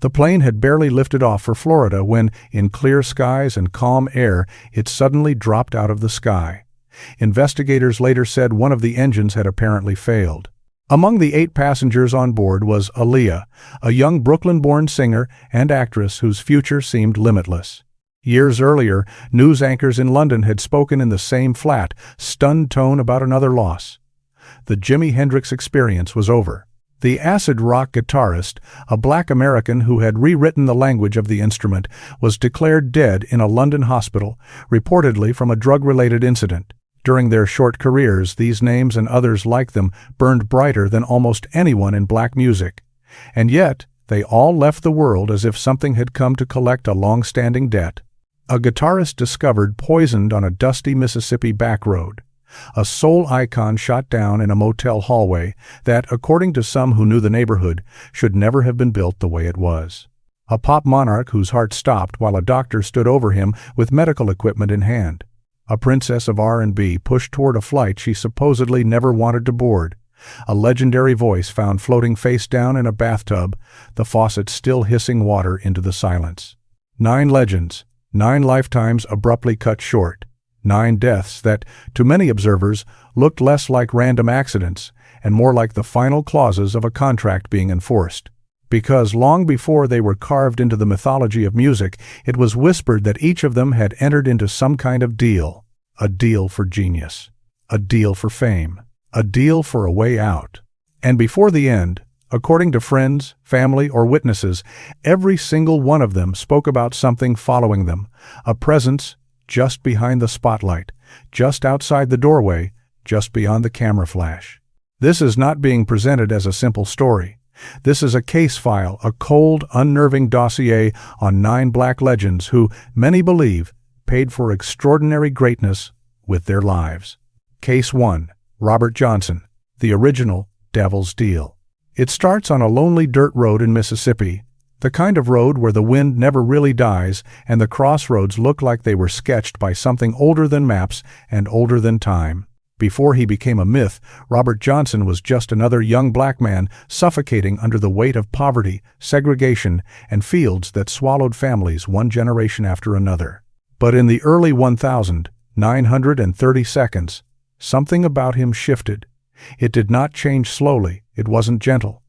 The plane had barely lifted off for Florida when, in clear skies and calm air, it suddenly dropped out of the sky. Investigators later said one of the engines had apparently failed. Among the 8 passengers on board was Aaliyah, a young Brooklyn-born singer and actress whose future seemed limitless. Years earlier, news anchors in London had spoken in the same flat, stunned tone about another loss. The Jimi Hendrix Experience was over. The acid rock guitarist, a black American who had rewritten the language of the instrument, was declared dead in a London hospital, reportedly from a drug-related incident. During their short careers, these names and others like them burned brighter than almost anyone in black music. And yet, they all left the world as if something had come to collect a long-standing debt. A guitarist discovered poisoned on a dusty Mississippi back road. A soul icon shot down in a motel hallway that, according to some who knew the neighborhood, should never have been built the way it was. A pop monarch whose heart stopped while a doctor stood over him with medical equipment in hand. A princess of R&B pushed toward a flight she supposedly never wanted to board. A legendary voice found floating face down in a bathtub, the faucet still hissing water into the silence. 9 legends, 9 lifetimes abruptly cut short. 9 deaths that, to many observers, looked less like random accidents and more like the final clauses of a contract being enforced. Because long before they were carved into the mythology of music, it was whispered that each of them had entered into some kind of deal. A deal for genius. A deal for fame. A deal for a way out. And before the end, according to friends, family, or witnesses, every single one of them spoke about something following them, a presence just behind the spotlight, just outside the doorway, just beyond the camera flash. This is not being presented as a simple story. This is a case file, a cold, unnerving dossier on 9 black legends who, many believe, paid for extraordinary greatness with their lives. Case 1. Robert Johnson, the original Devil's Deal. It starts on a lonely dirt road in Mississippi, the kind of road where the wind never really dies and the crossroads look like they were sketched by something older than maps and older than time. Before he became a myth, Robert Johnson was just another young black man suffocating under the weight of poverty, segregation, and fields that swallowed families one generation after another. But in the early 1930 seconds, something about him shifted. It did not change slowly, it wasn't gentle.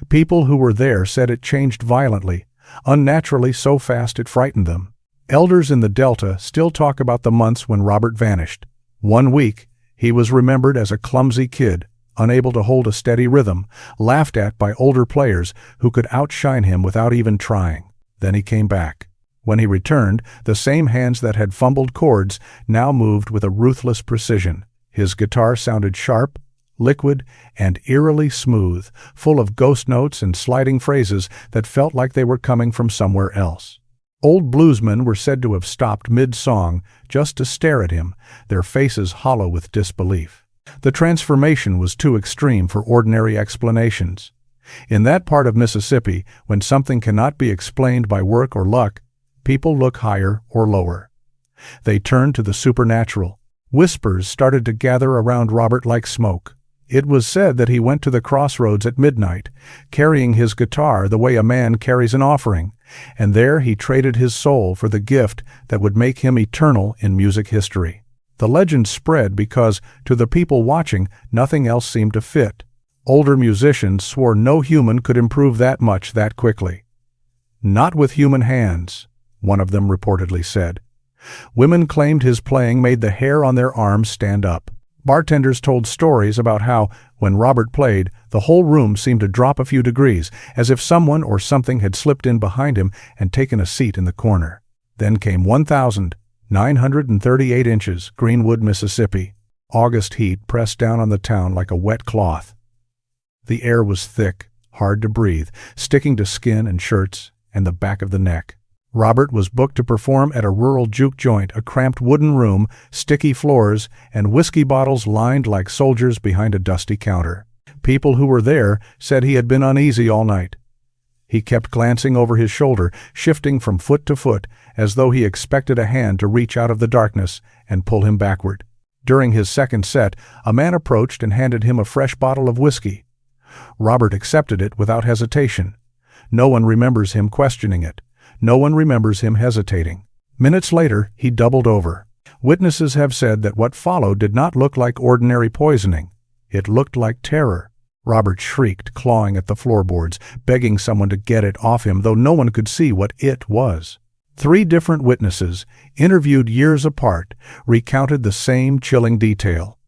People who were there said it changed violently, unnaturally so fast it frightened them. Elders in the Delta still talk about the months when Robert vanished. One week, he was remembered as a clumsy kid, unable to hold a steady rhythm, laughed at by older players who could outshine him without even trying. Then he came back. When he returned, the same hands that had fumbled chords now moved with a ruthless precision. His guitar sounded sharp, liquid, and eerily smooth, full of ghost notes and sliding phrases that felt like they were coming from somewhere else. Old bluesmen were said to have stopped mid-song just to stare at him, their faces hollow with disbelief. The transformation was too extreme for ordinary explanations. In that part of Mississippi, when something cannot be explained by work or luck, people look higher or lower. They turned to the supernatural. Whispers started to gather around Robert like smoke. It was said that he went to the crossroads at midnight, carrying his guitar the way a man carries an offering, and there he traded his soul for the gift that would make him eternal in music history. The legend spread because, to the people watching, nothing else seemed to fit. Older musicians swore no human could improve that much that quickly. "Not with human hands," one of them reportedly said. Women claimed his playing made the hair on their arms stand up. Bartenders told stories about how, when Robert played, the whole room seemed to drop a few degrees, as if someone or something had slipped in behind him and taken a seat in the corner. Then came 1,938 inches, Greenwood, Mississippi. August heat pressed down on the town like a wet cloth. The air was thick, hard to breathe, sticking to skin and shirts and the back of the neck. Robert was booked to perform at a rural juke joint, a cramped wooden room, sticky floors, and whiskey bottles lined like soldiers behind a dusty counter. People who were there said he had been uneasy all night. He kept glancing over his shoulder, shifting from foot to foot, as though he expected a hand to reach out of the darkness and pull him backward. During his second set, a man approached and handed him a fresh bottle of whiskey. Robert accepted it without hesitation. No one remembers him questioning it. No one remembers him hesitating. Minutes later, he doubled over. Witnesses have said that what followed did not look like ordinary poisoning. It looked like terror. Robert shrieked, clawing at the floorboards, begging someone to get it off him, though no one could see what it was. 3 different witnesses, interviewed years apart, recounted the same chilling detail.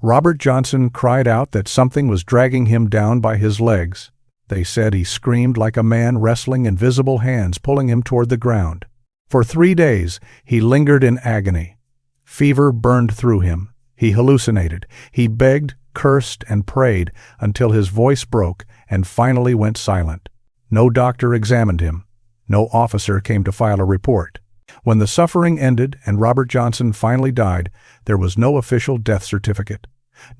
Robert Johnson cried out that something was dragging him down by his legs. They said he screamed like a man wrestling invisible hands pulling him toward the ground. For 3 days, he lingered in agony. Fever burned through him. He hallucinated. He begged, cursed, and prayed until his voice broke and finally went silent. No doctor examined him. No officer came to file a report. When the suffering ended and Robert Johnson finally died, there was no official death certificate.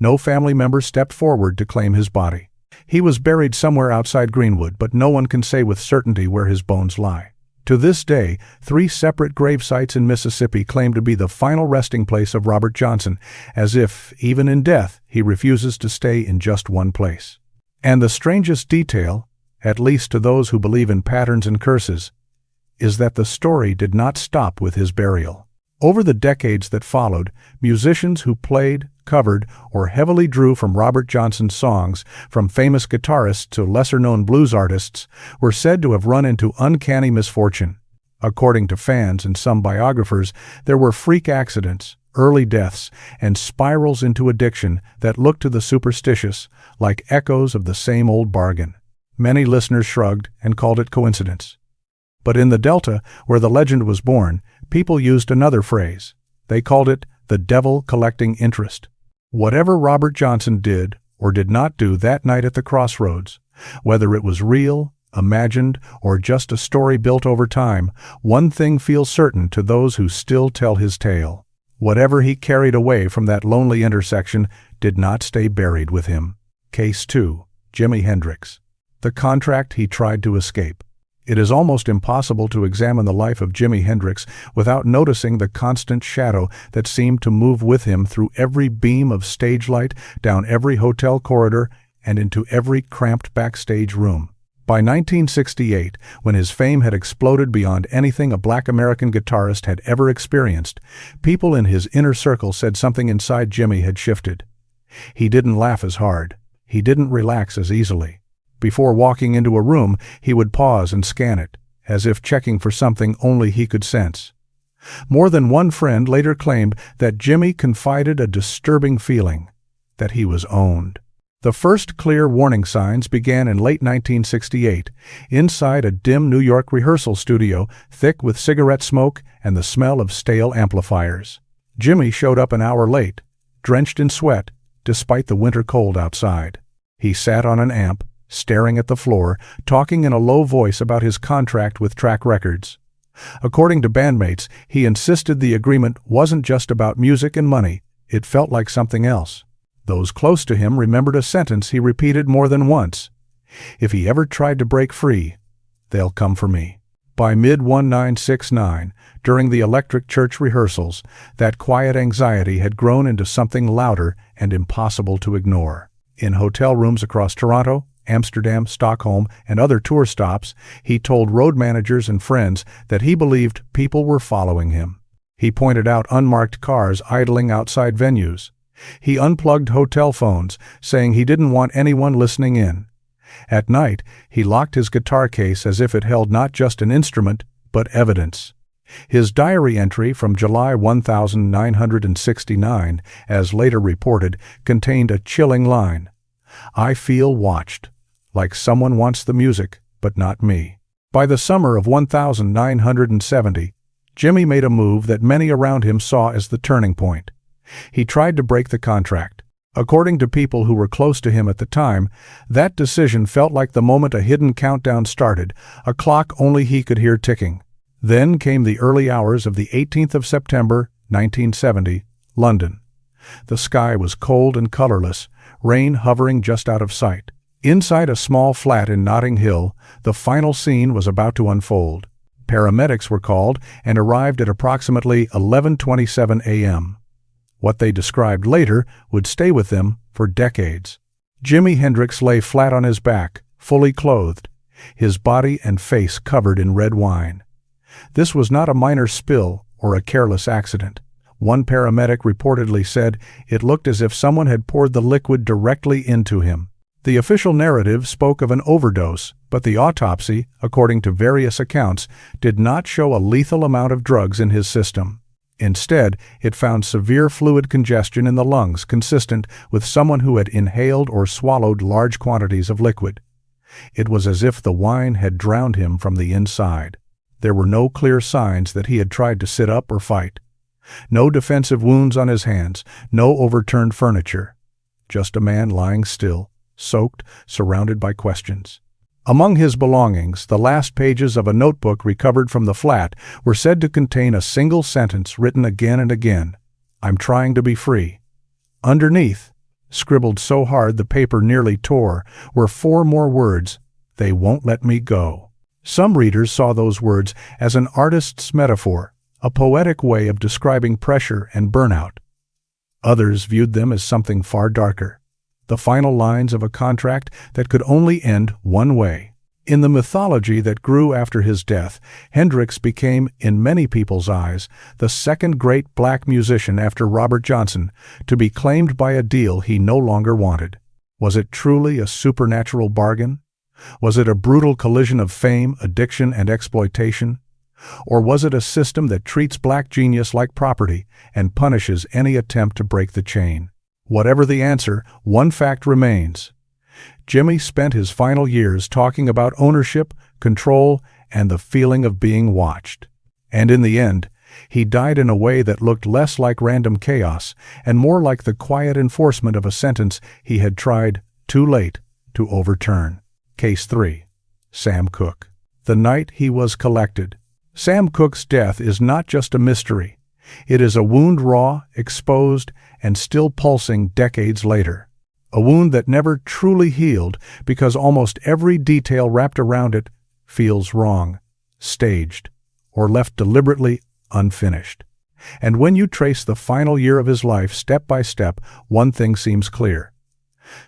No family member stepped forward to claim his body. He was buried somewhere outside Greenwood, but no one can say with certainty where his bones lie. To this day, 3 separate grave sites in Mississippi claim to be the final resting place of Robert Johnson, as if, even in death, he refuses to stay in just one place. And the strangest detail, at least to those who believe in patterns and curses, is that the story did not stop with his burial. Over the decades that followed, musicians who played, covered, or heavily drew from Robert Johnson's songs, from famous guitarists to lesser-known blues artists, were said to have run into uncanny misfortune. According to fans and some biographers, there were freak accidents, early deaths, and spirals into addiction that looked to the superstitious like echoes of the same old bargain. Many listeners shrugged and called it coincidence. But in the Delta, where the legend was born, people used another phrase. They called it the devil collecting interest. Whatever Robert Johnson did or did not do that night at the crossroads, whether it was real, imagined, or just a story built over time, one thing feels certain to those who still tell his tale. Whatever he carried away from that lonely intersection did not stay buried with him. Case 2. Jimi Hendrix. The contract he tried to escape. It is almost impossible to examine the life of Jimi Hendrix without noticing the constant shadow that seemed to move with him through every beam of stage light, down every hotel corridor, and into every cramped backstage room. By 1968, when his fame had exploded beyond anything a Black American guitarist had ever experienced, people in his inner circle said something inside Jimi had shifted. He didn't laugh as hard. He didn't relax as easily. Before walking into a room, he would pause and scan it, as if checking for something only he could sense. More than one friend later claimed that Jimi confided a disturbing feeling, that he was owned. The first clear warning signs began in late 1968, inside a dim New York rehearsal studio, thick with cigarette smoke and the smell of stale amplifiers. Jimi showed up an hour late, drenched in sweat, despite the winter cold outside. He sat on an amp, staring at the floor, talking in a low voice about his contract with Track Records. According to bandmates, he insisted the agreement wasn't just about music and money, it felt like something else. Those close to him remembered a sentence he repeated more than once. If he ever tried to break free, they'll come for me. By mid-1969, during the Electric Church rehearsals, that quiet anxiety had grown into something louder and impossible to ignore. In hotel rooms across Toronto, Amsterdam, Stockholm, and other tour stops, he told road managers and friends that he believed people were following him. He pointed out unmarked cars idling outside venues. He unplugged hotel phones, saying he didn't want anyone listening in. At night, he locked his guitar case as if it held not just an instrument, but evidence. His diary entry from July 1969, as later reported, contained a chilling line. "I feel watched, like someone wants the music, but not me." By the summer of 1970, Jimi made a move that many around him saw as the turning point. He tried to break the contract. According to people who were close to him at the time, that decision felt like the moment a hidden countdown started, a clock only he could hear ticking. Then came the early hours of the 18th of September, 1970, London. The sky was cold and colorless, rain hovering just out of sight. Inside a small flat in Notting Hill, the final scene was about to unfold. Paramedics were called and arrived at approximately 11:27 a.m. What they described later would stay with them for decades. Jimi Hendrix lay flat on his back, fully clothed. his body and face covered in red wine. This was not a minor spill or a careless accident. One paramedic reportedly said it looked as if someone had poured the liquid directly into him. The official narrative spoke of an overdose, but the autopsy, according to various accounts, did not show a lethal amount of drugs in his system. Instead, it found severe fluid congestion in the lungs consistent with someone who had inhaled or swallowed large quantities of liquid. It was as if the wine had drowned him from the inside. There were no clear signs that he had tried to sit up or fight. No defensive wounds on his hands, no overturned furniture. Just a man lying still, soaked, surrounded by questions. Among his belongings, the last pages of a notebook recovered from the flat were said to contain a single sentence written again and again, "I'm trying to be free." Underneath, scribbled so hard the paper nearly tore, were 4 more words, "They won't let me go." Some readers saw those words as an artist's metaphor, a poetic way of describing pressure and burnout. Others viewed them as something far darker, the final lines of a contract that could only end one way. In the mythology that grew after his death, Hendrix became, in many people's eyes, the second great black musician after Robert Johnson, to be claimed by a deal he no longer wanted. Was it truly a supernatural bargain? Was it a brutal collision of fame, addiction, and exploitation? Or was it a system that treats black genius like property and punishes any attempt to break the chain? Whatever the answer, one fact remains. Jimmy spent his final years talking about ownership, control, and the feeling of being watched. And in the end, he died in a way that looked less like random chaos and more like the quiet enforcement of a sentence he had tried, too late, to overturn. Case 3. Sam Cooke. The night he was collected. Sam Cooke's death is not just a mystery. It is a wound raw, exposed, and still pulsing decades later. A wound that never truly healed because almost every detail wrapped around it feels wrong, staged, or left deliberately unfinished. And when you trace the final year of his life step by step, one thing seems clear.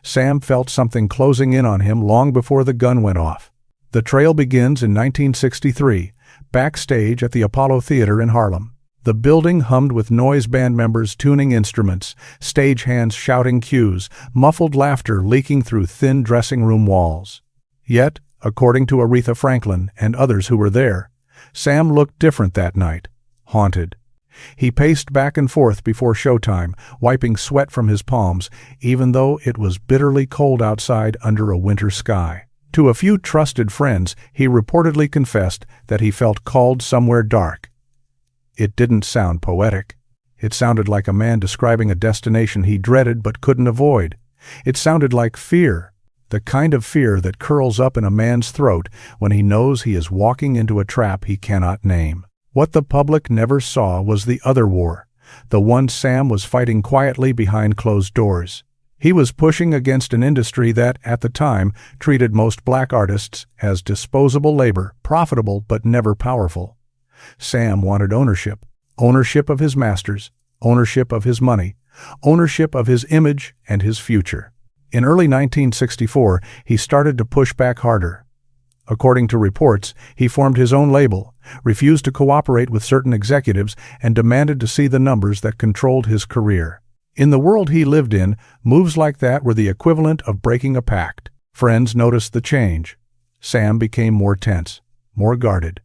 Sam felt something closing in on him long before the gun went off. The trail begins in 1963, backstage at the Apollo Theater in Harlem. The building hummed with noise band members tuning instruments, stagehands shouting cues, muffled laughter leaking through thin dressing room walls. Yet, according to Aretha Franklin and others who were there, Sam looked different that night, haunted. He paced back and forth before showtime, wiping sweat from his palms, even though it was bitterly cold outside under a winter sky. To a few trusted friends, he reportedly confessed that he felt called somewhere dark. It didn't sound poetic. It sounded like a man describing a destination he dreaded but couldn't avoid. It sounded like fear, the kind of fear that curls up in a man's throat when he knows he is walking into a trap he cannot name. What the public never saw was the other war, the one Sam was fighting quietly behind closed doors. He was pushing against an industry that, at the time, treated most black artists as disposable labor, profitable but never powerful. Sam wanted ownership, ownership of his masters, ownership of his money, ownership of his image and his future. In early 1964, he started to push back harder. According to reports, he formed his own label, refused to cooperate with certain executives, and demanded to see the numbers that controlled his career. In the world he lived in, moves like that were the equivalent of breaking a pact. Friends noticed the change. Sam became more tense, more guarded.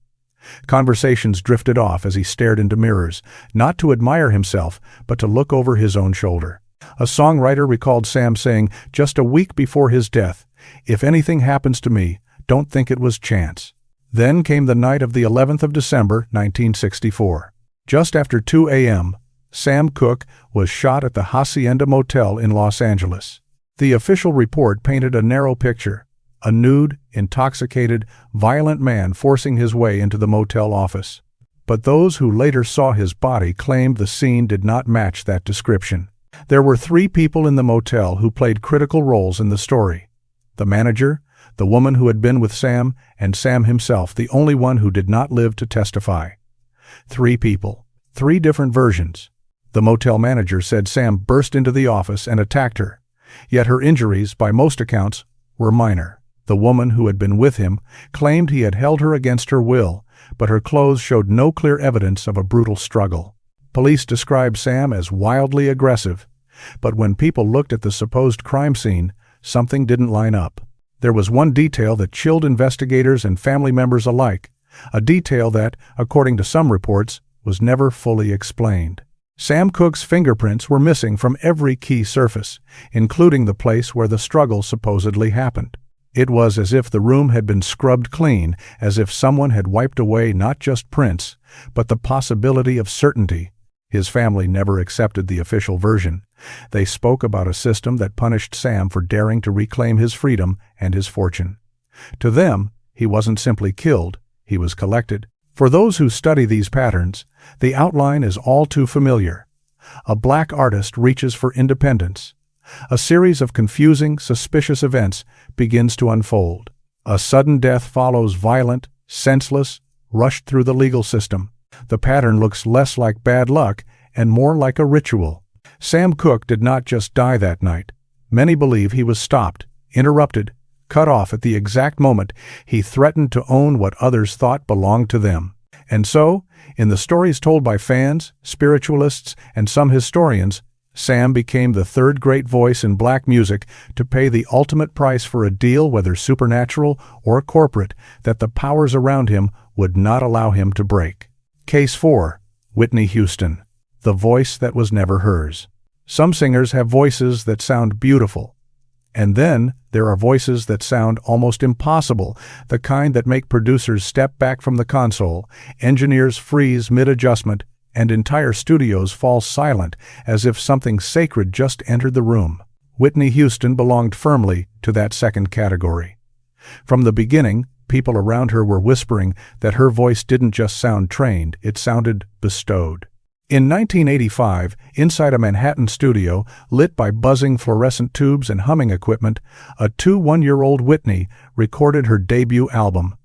Conversations drifted off as he stared into mirrors, not to admire himself, but to look over his own shoulder. A songwriter recalled Sam saying, just a week before his death, "If anything happens to me, don't think it was chance." Then came the night of the 11th of December, 1964. Just after 2 a.m., Sam Cooke was shot at the Hacienda Motel in Los Angeles. The official report painted a narrow picture, a nude, intoxicated, violent man forcing his way into the motel office. But those who later saw his body claimed the scene did not match that description. There were 3 people in the motel who played critical roles in the story: the manager, the woman who had been with Sam, and Sam himself, the only one who did not live to testify. 3 people, 3 different versions. The motel manager said Sam burst into the office and attacked her, yet her injuries, by most accounts, were minor. The woman who had been with him claimed he had held her against her will, but her clothes showed no clear evidence of a brutal struggle. Police described Sam as wildly aggressive, but when people looked at the supposed crime scene, something didn't line up. There was one detail that chilled investigators and family members alike, a detail that, according to some reports, was never fully explained. Sam Cooke's fingerprints were missing from every key surface, including the place where the struggle supposedly happened. It was as if the room had been scrubbed clean, as if someone had wiped away not just prints, but the possibility of certainty. His family never accepted the official version. They spoke about a system that punished Sam for daring to reclaim his freedom and his fortune. To them, he wasn't simply killed, he was collected. For those who study these patterns, the outline is all too familiar. A black artist reaches for independence. A series of confusing, suspicious events begins to unfold. A sudden death follows violent, senseless, rushed through the legal system. The pattern looks less like bad luck and more like a ritual. Sam Cooke did not just die that night. Many believe he was stopped, interrupted, cut off at the exact moment he threatened to own what others thought belonged to them. And so, in the stories told by fans, spiritualists, and some historians, Sam became the third great voice in black music to pay the ultimate price for a deal, whether supernatural or corporate, that the powers around him would not allow him to break. Case 4. Whitney Houston. The voice that was never hers. Some singers have voices that sound beautiful. And then there are voices that sound almost impossible, the kind that make producers step back from the console, engineers freeze mid-adjustment, and entire studios fall silent as if something sacred just entered the room. Whitney Houston belonged firmly to that second category. From the beginning, people around her were whispering that her voice didn't just sound trained, it sounded bestowed. In 1985, inside a Manhattan studio, lit by buzzing fluorescent tubes and humming equipment, a 1-year-old Whitney recorded her debut album.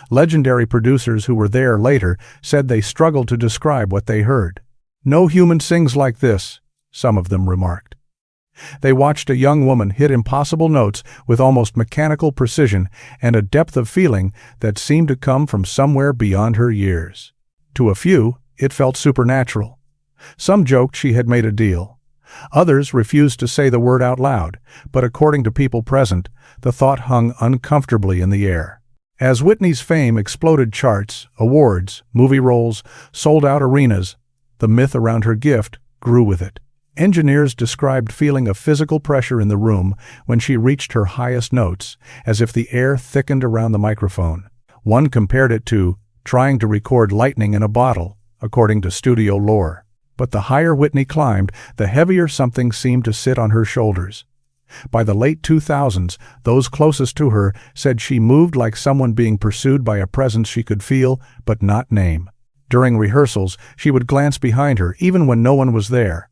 Legendary producers who were there later said they struggled to describe what they heard. "No human sings like this," some of them remarked. They watched a young woman hit impossible notes with almost mechanical precision and a depth of feeling that seemed to come from somewhere beyond her years. To a few, it felt supernatural. Some joked she had made a deal. Others refused to say the word out loud, but according to people present, the thought hung uncomfortably in the air. As Whitney's fame exploded charts, awards, movie roles, sold-out arenas, the myth around her gift grew with it. Engineers described feeling a physical pressure in the room when she reached her highest notes, as if the air thickened around the microphone. One compared it to trying to record lightning in a bottle, according to studio lore. But the higher Whitney climbed, the heavier something seemed to sit on her shoulders. By the late 2000s, those closest to her said she moved like someone being pursued by a presence she could feel but not name. During rehearsals, she would glance behind her even when no one was there.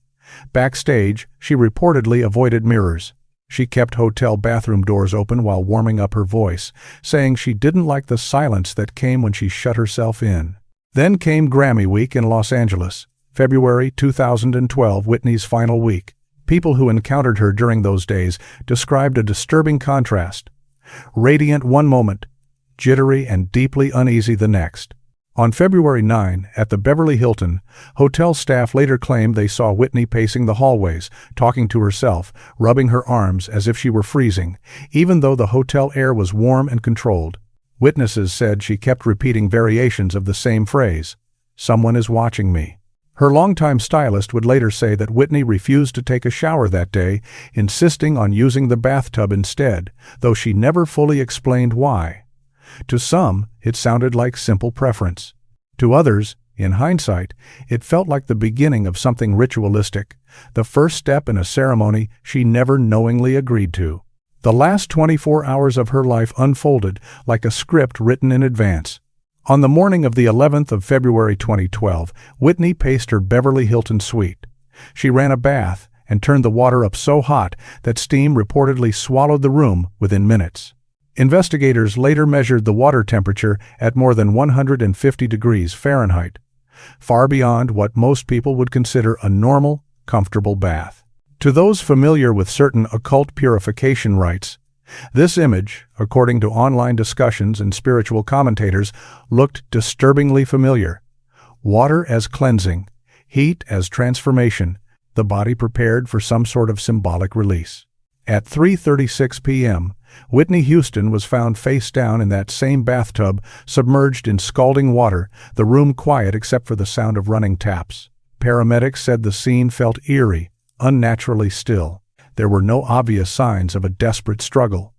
Backstage, she reportedly avoided mirrors. She kept hotel bathroom doors open while warming up her voice, saying she didn't like the silence that came when she shut herself in. Then came Grammy Week in Los Angeles, February 2012, Whitney's final week. People who encountered her during those days described a disturbing contrast. Radiant one moment, jittery and deeply uneasy the next. On February 9, at the Beverly Hilton, hotel staff later claimed they saw Whitney pacing the hallways, talking to herself, rubbing her arms as if she were freezing, even though the hotel air was warm and controlled. Witnesses said she kept repeating variations of the same phrase, "Someone is watching me." Her longtime stylist would later say that Whitney refused to take a shower that day, insisting on using the bathtub instead, though she never fully explained why. To some, it sounded like simple preference. To others, in hindsight, it felt like the beginning of something ritualistic, the first step in a ceremony she never knowingly agreed to. The last 24 hours of her life unfolded like a script written in advance. On the morning of the 11th of February 2012, Whitney paced her Beverly Hilton suite. She ran a bath and turned the water up so hot that steam reportedly swallowed the room within minutes. Investigators later measured the water temperature at more than 150 degrees Fahrenheit, far beyond what most people would consider a normal, comfortable bath. To those familiar with certain occult purification rites, This image, according to online discussions and spiritual commentators, looked disturbingly familiar. Water as cleansing, heat as transformation, the body prepared for some sort of symbolic release. At 3:36 p.m., Whitney Houston was found face down in that same bathtub, submerged in scalding water, the room quiet except for the sound of running taps. Paramedics said the scene felt eerie, unnaturally still. There were no obvious signs of a desperate struggle.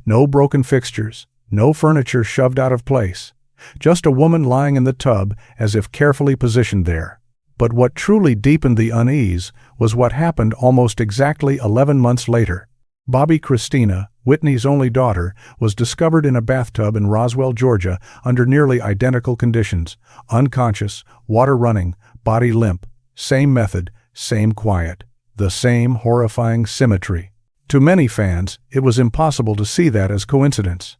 No broken fixtures, no furniture shoved out of place. Just a woman lying in the tub as if carefully positioned there. But what truly deepened the unease was what happened almost exactly 11 months later. Bobby Christina, Whitney's only daughter, was discovered in a bathtub in Roswell, Georgia, under nearly identical conditions. Unconscious, water running, body limp. Same method, same quiet. The same horrifying symmetry. To many fans, it was impossible to see that as coincidence.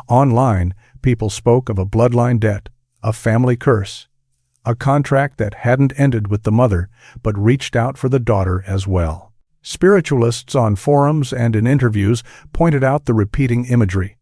Online, people spoke of a bloodline debt, a family curse, a contract that hadn't ended with the mother, but reached out for the daughter as well. Spiritualists on forums and in interviews pointed out the repeating imagery.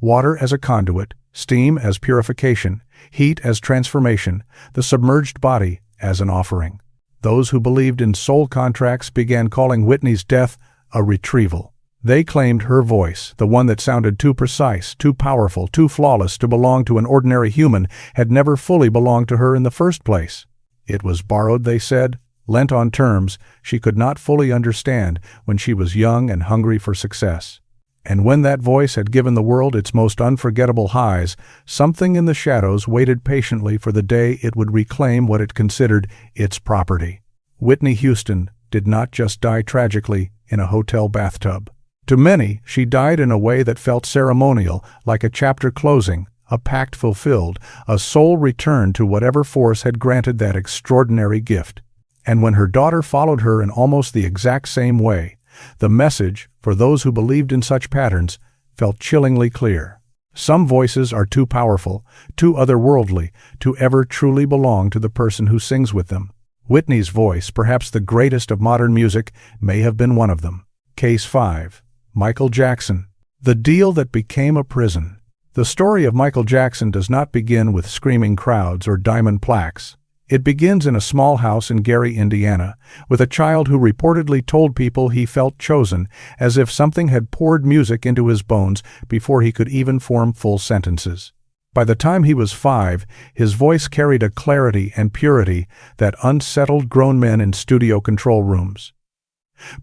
Water as a conduit, steam as purification, heat as transformation, the submerged body as an offering. Those who believed in soul contracts began calling Whitney's death a retrieval. They claimed her voice, the one that sounded too precise, too powerful, too flawless to belong to an ordinary human, had never fully belonged to her in the first place. It was borrowed, they said, lent on terms she could not fully understand when she was young and hungry for success. And when that voice had given the world its most unforgettable highs, something in the shadows waited patiently for the day it would reclaim what it considered its property. Whitney Houston did not just die tragically in a hotel bathtub. To many, she died in a way that felt ceremonial, like a chapter closing, a pact fulfilled, a soul returned to whatever force had granted that extraordinary gift. And when her daughter followed her in almost the exact same way, the message, for those who believed in such patterns, felt chillingly clear. Some voices are too powerful, too otherworldly, to ever truly belong to the person who sings with them. Whitney's voice, perhaps the greatest of modern music, may have been one of them. Case 5. Michael Jackson. The deal that became a prison. The story of Michael Jackson does not begin with screaming crowds or diamond plaques. It begins in a small house in Gary, Indiana, with a child who reportedly told people he felt chosen, as if something had poured music into his bones before he could even form full sentences. By the time he was 5, his voice carried a clarity and purity that unsettled grown men in studio control rooms.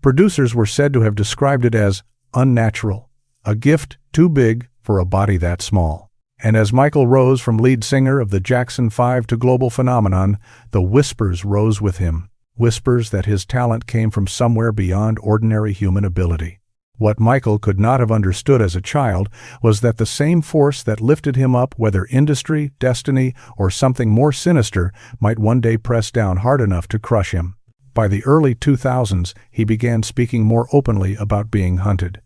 Producers were said to have described it as unnatural, a gift too big for a body that small. And as Michael rose from lead singer of the Jackson 5 to global phenomenon, the whispers rose with him, whispers that his talent came from somewhere beyond ordinary human ability. What Michael could not have understood as a child was that the same force that lifted him up, whether industry, destiny, or something more sinister, might one day press down hard enough to crush him. By the early 2000s, he began speaking more openly about being hunted.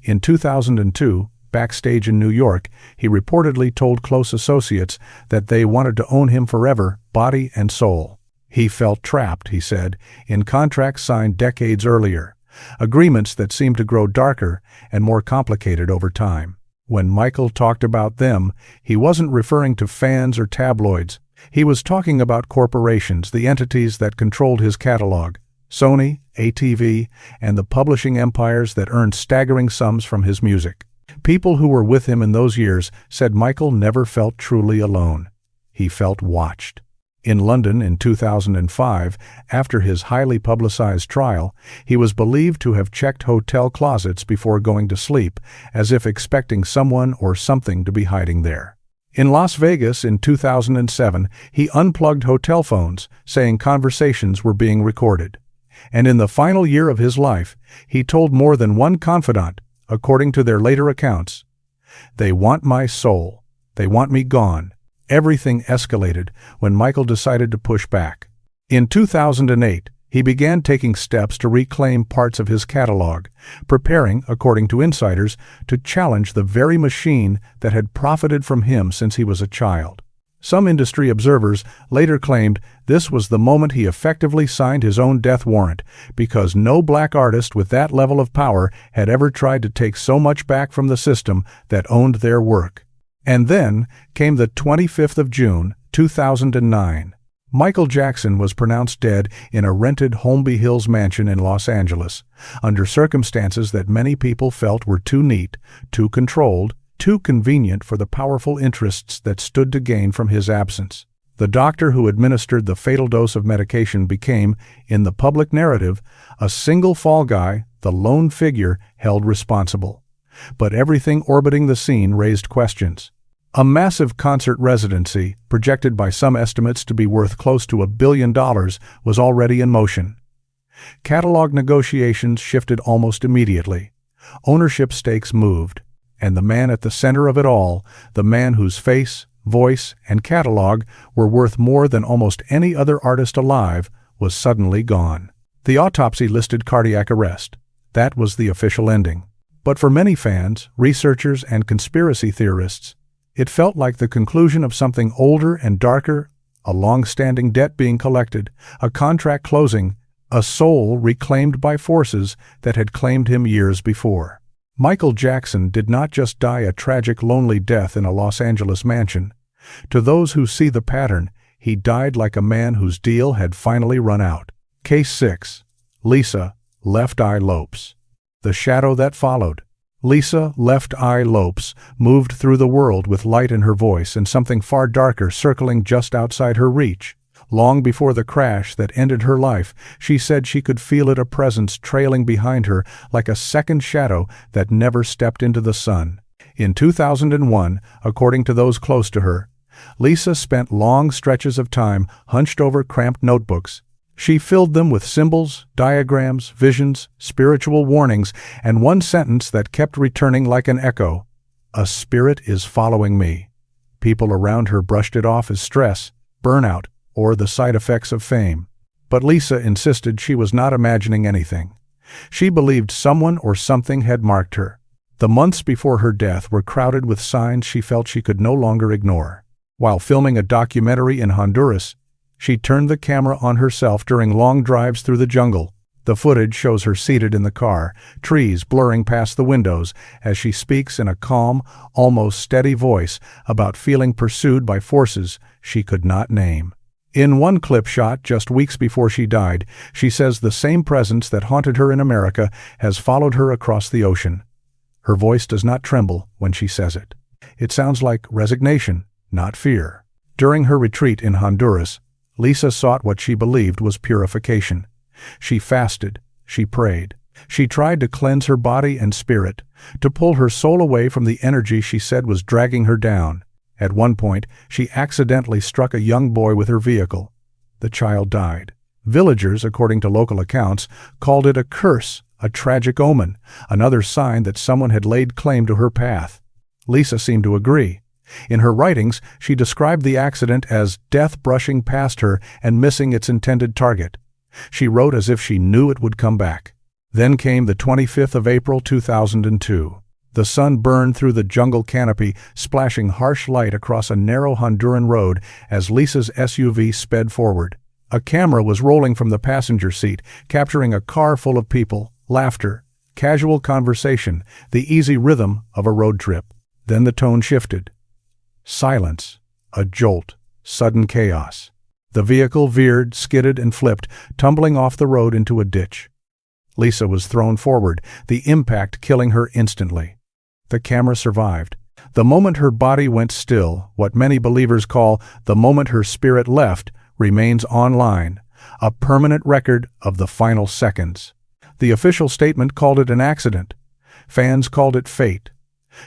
In 2002, backstage in New York, he reportedly told close associates that they wanted to own him forever, body and soul. He felt trapped, he said, in contracts signed decades earlier, agreements that seemed to grow darker and more complicated over time. When Michael talked about them, he wasn't referring to fans or tabloids. He was talking about corporations, the entities that controlled his catalog, Sony, ATV, and the publishing empires that earned staggering sums from his music. People who were with him in those years said Michael never felt truly alone. He felt watched. In London in 2005, after his highly publicized trial, he was believed to have checked hotel closets before going to sleep, as if expecting someone or something to be hiding there. In Las Vegas in 2007, he unplugged hotel phones, saying conversations were being recorded. And in the final year of his life, he told more than one confidant, according to their later accounts, "They want my soul. They want me gone." Everything escalated when Michael decided to push back. In 2008, he began taking steps to reclaim parts of his catalog, preparing, according to insiders, to challenge the very machine that had profited from him since he was a child. Some industry observers later claimed this was the moment he effectively signed his own death warrant, because no black artist with that level of power had ever tried to take so much back from the system that owned their work. And then came the 25th of June, 2009. Michael Jackson was pronounced dead in a rented Holmby Hills mansion in Los Angeles, under circumstances that many people felt were too neat, too controlled, too convenient for the powerful interests that stood to gain from his absence. The doctor who administered the fatal dose of medication became, in the public narrative, a single fall guy, the lone figure held responsible. But everything orbiting the scene raised questions. A massive concert residency, projected by some estimates to be worth close to $1 billion, was already in motion. Catalog negotiations shifted almost immediately. Ownership stakes moved. And the man at the center of it all, the man whose face, voice, and catalog were worth more than almost any other artist alive, was suddenly gone. The autopsy listed cardiac arrest. That was the official ending. But for many fans, researchers, and conspiracy theorists, it felt like the conclusion of something older and darker, a long-standing debt being collected, a contract closing, a soul reclaimed by forces that had claimed him years before. Michael Jackson did not just die a tragic, lonely death in a Los Angeles mansion. To those who see the pattern, he died like a man whose deal had finally run out. Case 6. Lisa, Left Eye Lopes. The shadow that followed. Lisa, Left Eye Lopes, moved through the world with light in her voice and something far darker circling just outside her reach. Long before the crash that ended her life, she said she could feel it, a presence trailing behind her like a second shadow that never stepped into the sun. In 2001, according to those close to her, Lisa spent long stretches of time hunched over cramped notebooks. She filled them with symbols, diagrams, visions, spiritual warnings, and one sentence that kept returning like an echo: "A spirit is following me." People around her brushed it off as stress, burnout, or the side effects of fame. But Lisa insisted she was not imagining anything. She believed someone or something had marked her. The months before her death were crowded with signs she felt she could no longer ignore. While filming a documentary in Honduras, she turned the camera on herself during long drives through the jungle. The footage shows her seated in the car, trees blurring past the windows, as she speaks in a calm, almost steady voice about feeling pursued by forces she could not name. In one clip shot just weeks before she died, she says the same presence that haunted her in America has followed her across the ocean. Her voice does not tremble when she says it. It sounds like resignation, not fear. During her retreat in Honduras, Lisa sought what she believed was purification. She fasted, she prayed. She tried to cleanse her body and spirit, to pull her soul away from the energy she said was dragging her down. At one point, she accidentally struck a young boy with her vehicle. The child died. Villagers, according to local accounts, called it a curse, a tragic omen, another sign that someone had laid claim to her path. Lisa seemed to agree. In her writings, she described the accident as death brushing past her and missing its intended target. She wrote as if she knew it would come back. Then came the 25th of April 2002. The sun burned through the jungle canopy, splashing harsh light across a narrow Honduran road as Lisa's SUV sped forward. A camera was rolling from the passenger seat, capturing a car full of people, laughter, casual conversation, the easy rhythm of a road trip. Then the tone shifted. Silence, a jolt, sudden chaos. The vehicle veered, skidded, and flipped, tumbling off the road into a ditch. Lisa was thrown forward, the impact killing her instantly. The camera survived. The moment her body went still, what many believers call the moment her spirit left, remains online, a permanent record of the final seconds. The official statement called it an accident. Fans called it fate.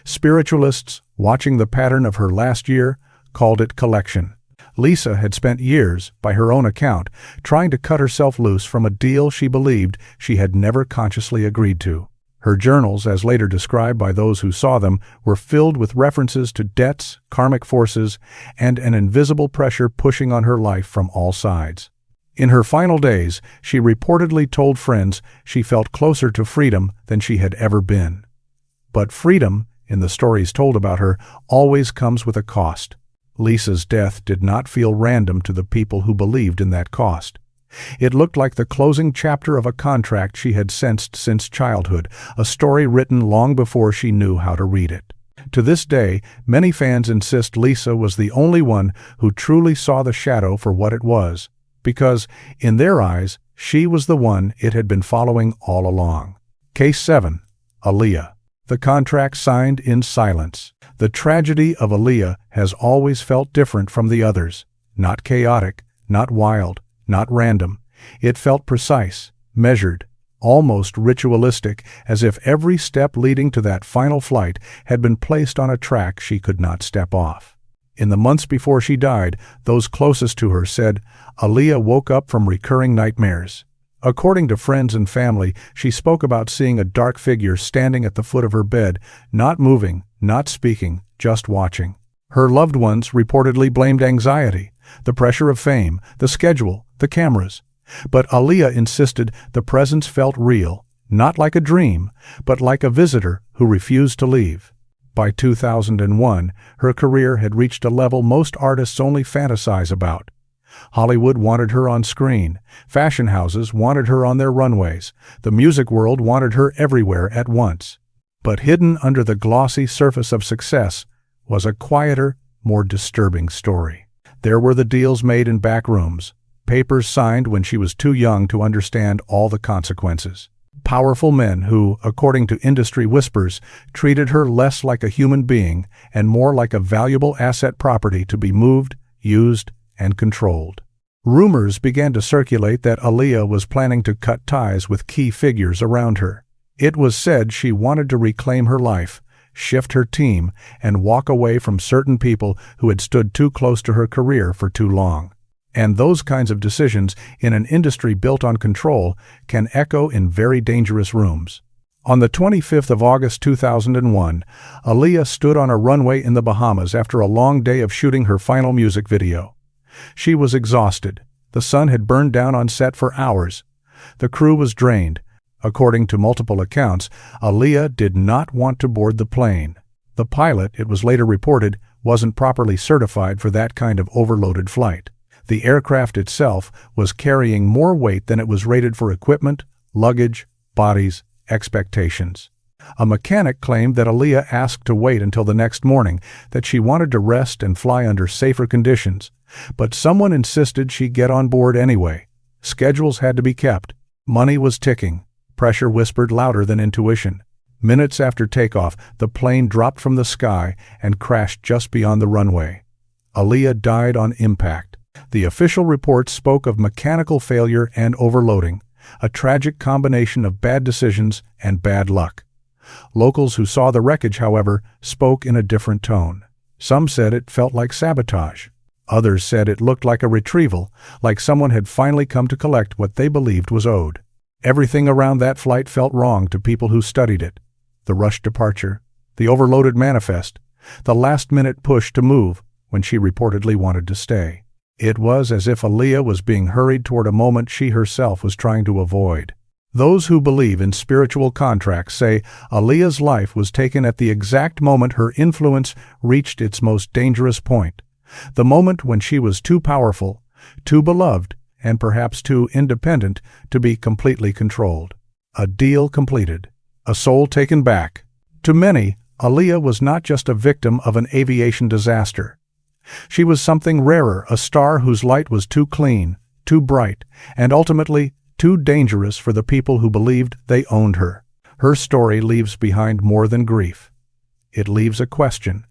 Spiritualists, watching the pattern of her last year, called it collection. Lisa had spent years, by her own account, trying to cut herself loose from a deal she believed she had never consciously agreed to. Her journals, as later described by those who saw them, were filled with references to debts, karmic forces, and an invisible pressure pushing on her life from all sides. In her final days, she reportedly told friends she felt closer to freedom than she had ever been. But freedom, in the stories told about her, always comes with a cost. Lisa's death did not feel random to the people who believed in that cost. It looked like the closing chapter of a contract she had sensed since childhood, a story written long before she knew how to read it. To this day, many fans insist Lisa was the only one who truly saw the shadow for what it was, because, in their eyes, she was the one it had been following all along. Case 7. Aaliyah. The contract signed in silence. The tragedy of Aaliyah has always felt different from the others. Not chaotic, not wild, not random. It felt precise, measured, almost ritualistic, as if every step leading to that final flight had been placed on a track she could not step off. In the months before she died, those closest to her said, Aaliyah woke up from recurring nightmares. According to friends and family, she spoke about seeing a dark figure standing at the foot of her bed, not moving, not speaking, just watching. Her loved ones reportedly blamed anxiety, the pressure of fame, the schedule, the cameras. But Aaliyah insisted the presence felt real, not like a dream, but like a visitor who refused to leave. By 2001, her career had reached a level most artists only fantasize about. Hollywood wanted her on screen, fashion houses wanted her on their runways, the music world wanted her everywhere at once. But hidden under the glossy surface of success was a quieter, more disturbing story. There were the deals made in back rooms, papers signed when she was too young to understand all the consequences. Powerful men who, according to industry whispers, treated her less like a human being and more like a valuable asset property to be moved, used, and controlled. Rumors began to circulate that Aaliyah was planning to cut ties with key figures around her. It was said she wanted to reclaim her life, shift her team, and walk away from certain people who had stood too close to her career for too long. And those kinds of decisions, in an industry built on control, can echo in very dangerous rooms. On the 25th of August 2001, Aaliyah stood on a runway in the Bahamas after a long day of shooting her final music video. She was exhausted. The sun had burned down on set for hours. The crew was drained. According to multiple accounts, Aaliyah did not want to board the plane. The pilot, it was later reported, wasn't properly certified for that kind of overloaded flight. The aircraft itself was carrying more weight than it was rated for equipment, luggage, bodies, expectations. A mechanic claimed that Aaliyah asked to wait until the next morning, that she wanted to rest and fly under safer conditions. But someone insisted she get on board anyway. Schedules had to be kept. Money was ticking. Pressure whispered louder than intuition. Minutes after takeoff, the plane dropped from the sky and crashed just beyond the runway. Aaliyah died on impact. The official reports spoke of mechanical failure and overloading, a tragic combination of bad decisions and bad luck. Locals who saw the wreckage, however, spoke in a different tone. Some said it felt like sabotage. Others said it looked like a retrieval, like someone had finally come to collect what they believed was owed. Everything around that flight felt wrong to people who studied it. The rushed departure, the overloaded manifest, the last-minute push to move when she reportedly wanted to stay. It was as if Aaliyah was being hurried toward a moment she herself was trying to avoid. Those who believe in spiritual contracts say Aaliyah's life was taken at the exact moment her influence reached its most dangerous point. The moment when she was too powerful, too beloved, and perhaps too independent to be completely controlled. A deal completed. A soul taken back. To many, Aaliyah was not just a victim of an aviation disaster. She was something rarer, a star whose light was too clean, too bright, and ultimately too dangerous for the people who believed they owned her. Her story leaves behind more than grief. It leaves a question.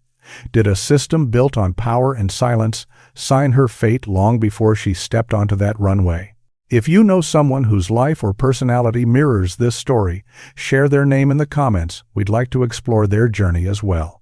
Did a system built on power and silence sign her fate long before she stepped onto that runway? If you know someone whose life or personality mirrors this story, share their name in the comments. We'd like to explore their journey as well.